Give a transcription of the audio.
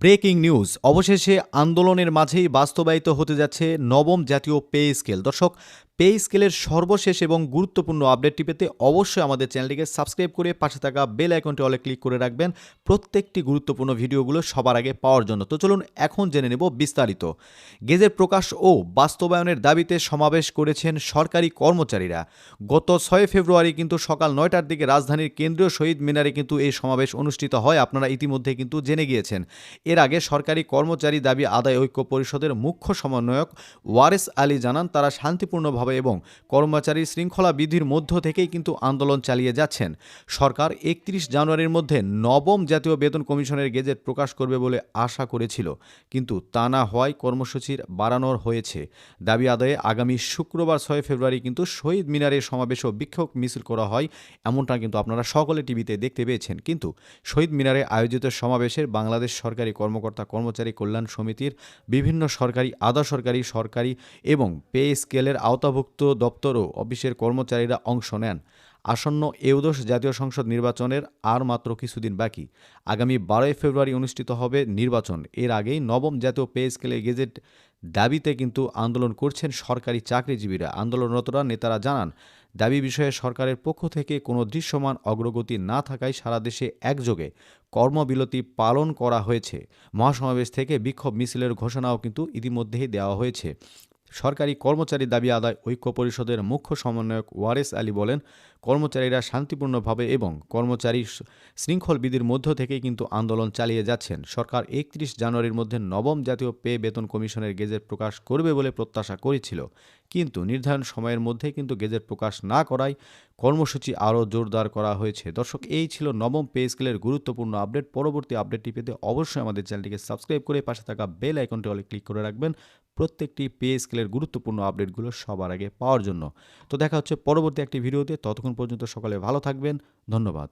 Breaking news অবশেষে আন্দোলনের মাঝেই বাস্তবায়িত হতে যাচ্ছে নবম জাতীয় পে স্কেল। দর্শক, পে স্কেলের সর্বশেষ এবং গুরুত্বপূর্ণ আপডেটটি পেতে অবশ্যই আমাদের চ্যানেলটিকে সাবস্ক্রাইব করে পাশে থাকা বেল আইকনটি অলে ক্লিক করে রাখবেন প্রত্যেকটি গুরুত্বপূর্ণ ভিডিওগুলো সবার আগে পাওয়ার জন্য। তো চলুন এখন জেনে নেব বিস্তারিত। গেজেট প্রকাশ ও বাস্তবায়নের দাবিতে সমাবেশ করেছেন সরকারি কর্মচারীরা। গত 6 ফেব্রুয়ারি কিন্তু সকাল 9টার দিকে রাজধানীর কেন্দ্রীয় শহীদ মিনারে কিন্তু এই সমাবেশ অনুষ্ঠিত হয়, আপনারা ইতিমধ্যে কিন্তু জেনে গিয়েছেন। এর আগে সরকারি কর্মচারী দাবি আদায় ঐক্য পরিষদের মুখ্য সমন্বয়ক ওয়ারেস আলী জানান, তারা শান্তিপূর্ণভাবে এবং কর্মচারী শৃঙ্খলা বিধির মধ্য থেকেই কিন্তু আন্দোলন চালিয়ে যাচ্ছেন। সরকার 31 জানুয়ারির মধ্যে নবম জাতীয় বেতন কমিশনের গেজেট প্রকাশ করবে বলে আশা করেছিল, কিন্তু তা না হওয়ায় কর্মসূচির বাড়ানোর হয়েছে। দাবি আদায়ে আগামী শুক্রবার 6 ফেব্রুয়ারি কিন্তু শহীদ মিনারে সমাবেশ ও বিক্ষোভ মিছিল করা হয়, এমনটা কিন্তু আপনারা সকলে টিভিতে দেখতে পেয়েছেন। কিন্তু শহীদ মিনারে আয়োজিত সমাবেশের বাংলাদেশ সরকারি কর্মকর্তা কর্মচারী কল্যাণ সমিতির বিভিন্ন সরকারি, আধা সরকারি, সরকারি এবং পে স্কেলের আওতাভুক্ত দপ্তর ও অফিসের কর্মচারীরা অংশ নেন। আসন্ন একাদশ জাতীয় সংসদ নির্বাচনের আর মাত্র কিছুদিন বাকি। আগামী 12 ফেব্রুয়ারি অনুষ্ঠিত হবে নির্বাচন। এর আগেই নবম জাতীয় পে স্কেলে গেজেট দাবিতে কিন্তু আন্দোলন করছেন সরকারি চাকরিজীবীরা। আন্দোলনরতরা নেতারা জানান, দাবি বিষয়ে সরকারের পক্ষ থেকে কোনো দৃশ্যমান অগ্রগতি না থাকায় সারা দেশে একযোগে কর্মবিরতি পালন করা হয়েছে। মহাসমাবেশ থেকে বিক্ষোভ মিছিলের ঘোষণাও কিন্তু ইতিমধ্যেই দেওয়া হয়েছে। সরকারি কর্মচারী দাবি আদায় ঐক্য পরিষদের মুখ্য সমন্বয়ক ওয়ারেস আলী বলেন, কর্মচারীরা শান্তিপূর্ণভাবে এবং কর্মচারী শৃঙ্খল বিধির মধ্য থেকেই কিন্তু আন্দোলন চালিয়ে যাচ্ছেন। সরকার 31 জানুয়ারির মধ্যে নবম জাতীয় পে বেতন কমিশনের গেজেট প্রকাশ করবে বলে প্রত্যাশা করেছিল, কিন্তু নির্ধারণ সময়ের মধ্যে কিন্তু গেজেট প্রকাশ না করায় কর্মসূচি আরও জোরদার করা হয়েছে। দর্শক, এই ছিল নবম পে স্কেলের গুরুত্বপূর্ণ আপডেট। পরবর্তী আপডেটটি পেতে অবশ্যই আমাদের চ্যানেলটিকে সাবস্ক্রাইব করে পাশে থাকা বেল আইকনটি অলে ক্লিক করে রাখবেন প্রত্যেকটি পে স্কেলের গুরুত্বপূর্ণ আপডেটগুলো সবার আগে পাওয়ার জন্য। তো দেখা হচ্ছে পরবর্তী একটি ভিডিওতে, ততক্ষণ পর্যন্ত সকলে ভালো থাকবেন। ধন্যবাদ।